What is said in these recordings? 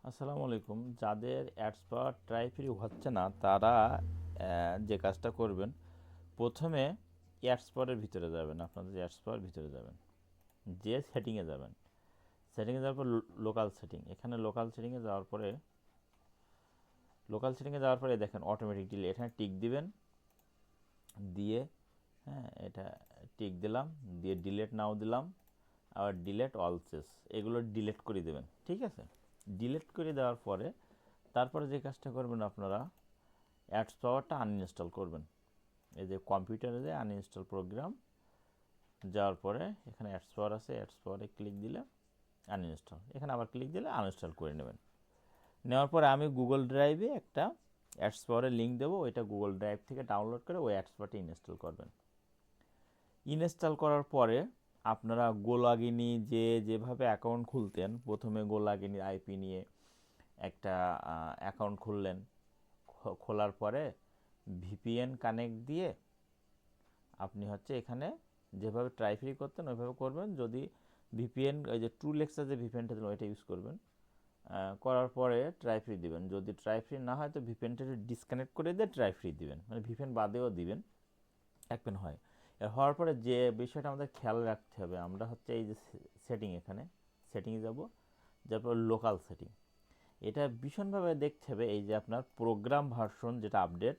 আসসালামু আলাইকুম। যাদের অ্যাডস পাওয়ার ট্রাই ফ্রি হচ্ছে না তারা যে কাজটা করবেন, প্রথমে অ্যাডস পাওয়ারের ভিতরে যাবেন। আপনাদের অ্যাডস পাওয়ার ভিতরে যাবেন, যে সেটিংয়ে যাবেন। সেটিংয়ে যাওয়ার পর লোকাল সেটিং, এখানে লোকাল সেটিংয়ে যাওয়ার পরে দেখেন অটোমেটিক ডিলিট, এখানে টিক দিবেন। দিয়ে হ্যাঁ, এটা টিক দিলাম, দিয়ে ডিলেট নাও দিলাম, আবার ডিলেট অল চেস, এগুলো ডিলেট করে দেবেন। ঠিক আছে, ডিলেট করে দেওয়ার পরে তারপরে যে কাজটা করবেন, আপনারা অ্যাডস পাওয়ারটা আনইনস্টল করবেন। এই যে কম্পিউটারে যে আনইনস্টল প্রোগ্রাম, যাওয়ার পরে এখানে অ্যাডস পাওয়ার আছে, অ্যাডস পাওয়ারে ক্লিক দিলে আনইনস্টল, এখানে আবার ক্লিক দিলে আনইনস্টল করে নেবেন। নেওয়ার পরে আমি গুগল ড্রাইভে একটা অ্যাডস পাওয়ারের লিঙ্ক দেবো, ওইটা গুগল ড্রাইভ থেকে ডাউনলোড করে ওই অ্যাডস পাওয়ারটা ইনস্টল করবেন। ইনস্টল করার পরে আপনারা গোলাগিনি যেভাবে অ্যাকাউন্ট খুলতেন, প্রথমে গোলাগিনি আইপি নিয়ে একটা অ্যাকাউন্ট খুললেন। খোলার পরে ভিপিএন কানেক্ট দিয়ে আপনি এখানে যেভাবে ট্রাই ফ্রি করতেন ওইভাবে করবেন। যদি ভিপিএন, ওই যে ট্রু লেক্সার যে ভিপিএনটা দিলেন ওইটা ইউজ করবেন। করার পরে ট্রাই ফ্রি দিবেন। যদি ট্রাই ফ্রি না হয় তো ভিপিএনটা ডিসকানেক্ট করে দিয়ে ট্রাই ফ্রি দিবেন, মানে ভিপিএন বাদেও দিবেন, এক পেন হয়। এর হওয়ার পরে যে বিষয়টা আমাদের খেয়াল রাখতে হবে, আমরা এই যে সেটিং, এখানে সেটিংয়ে যাব, যারপর লোকাল সেটিং, এটা ভীষণভাবে দেখতে হবে। এই যে আপনার প্রোগ্রাম ভার্সন যেটা আপডেট,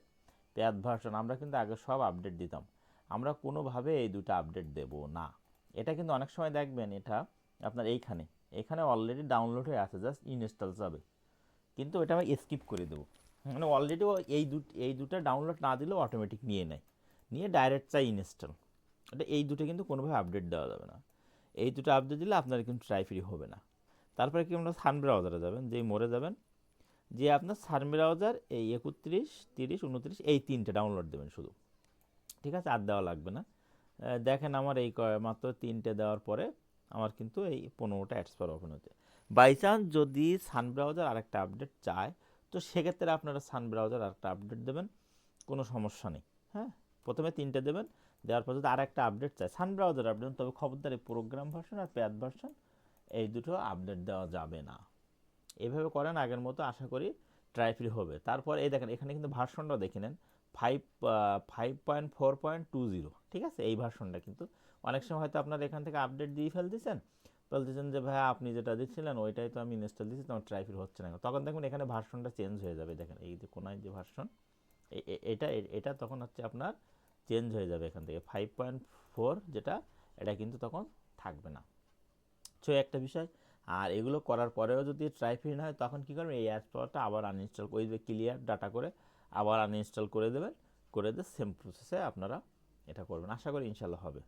প্যাথ ভার্সন, আমরা কিন্তু আগে সব আপডেট দিতাম, আমরা কোনোভাবে এই দুটো আপডেট দেব না। এটা কিন্তু অনেক সময় দেখবেন এটা আপনার এখানে অলরেডি ডাউনলোড হয়ে আছে, জাস্ট ইনস্টল যাবে, কিন্তু এটা আমি স্কিপ করে দেবো। মানে অলরেডি এই দুটো ডাউনলোড না দিলেও অটোমেটিক নিয়ে নেয়, নিয়ে ডাইরেক্ট চাই ইনস্টল। এই দুটো কিন্তু কোনোভাবে আপডেট দেওয়া যাবে না। এই দুটো আপডেট দিলে আপনার কিন্তু ট্রাই ফ্রি হবে না। তারপরে কি আমরা সান ব্রাউজারে যাবেন, যেই মোড়ে যাবেন, যে আপনার সান ব্রাউজার এই 31, 30, 29 এই তিনটে ডাউনলোড দেবেন শুধু। ঠিক আছে, আর দেওয়া লাগবে না। দেখেন আমার এই মাত্র তিনটে দেওয়ার পরে আমার কিন্তু এই 15টা অ্যাডস পাওয়ার ওপেন হচ্ছে। বাই চান্স যদি সান ব্রাউজার আরেকটা আপডেট চায়, তো সেক্ষেত্রে আপনারা সান ব্রাউজার আরেকটা আপডেট দেবেন, কোনো সমস্যা নেই। হ্যাঁ, প্রথমে তিনটে দেবেন, দেওয়ার পর যদি আরেকটা আপডেট চায়, সান ব্রাউজার আপডেট, তবে খবরদার এই প্রোগ্রাম ভার্সন আর প্যাথ ভার্সন এই দুটো আপডেট দেওয়া যাবে না। এভাবে করেন, আগের মতো আশা করি ট্রাই ফ্রি হবে। তারপর এই দেখেন এখানে কিন্তু ভার্সনটাও দেখে নেন, 5.4.20। ঠিক আছে, এই ভার্সনটা কিন্তু অনেক সময় হয়তো আপনার এখান থেকে আপডেট দিয়ে ফেলতেছেন, বলতেছেন যে ভাই আপনি যেটা দিচ্ছিলেন ওইটাই তো আমি ইনস্টল দিচ্ছি, তোমার ট্রাই ফ্রি হচ্ছে না। তখন দেখুন এখানে ভার্সনটা চেঞ্জ হয়ে যাবে। দেখেন এই যে কোনায় যে ভার্সন, এটা এটা তখন আপনার চেঞ্জ হয়ে যাবে। এখান থেকে 5.4 যেটা, এটা কিন্তু তখন থাকবে না। সো একটা বিষয়। আর এগুলো করার পরেও যদি ট্রাই ফ্রি না হয়, তখন কী করবেন, এই অ্যাপস পাওয়ারটা আবার আনইনস্টল করে দেবে, ক্লিয়ার ডাটা করে আবার আনইনস্টল করে দেবেন। করে দিয়ে সেম প্রসেসে আপনারা এটা করবেন। আশা করি ইনশাল্লাহ হবে।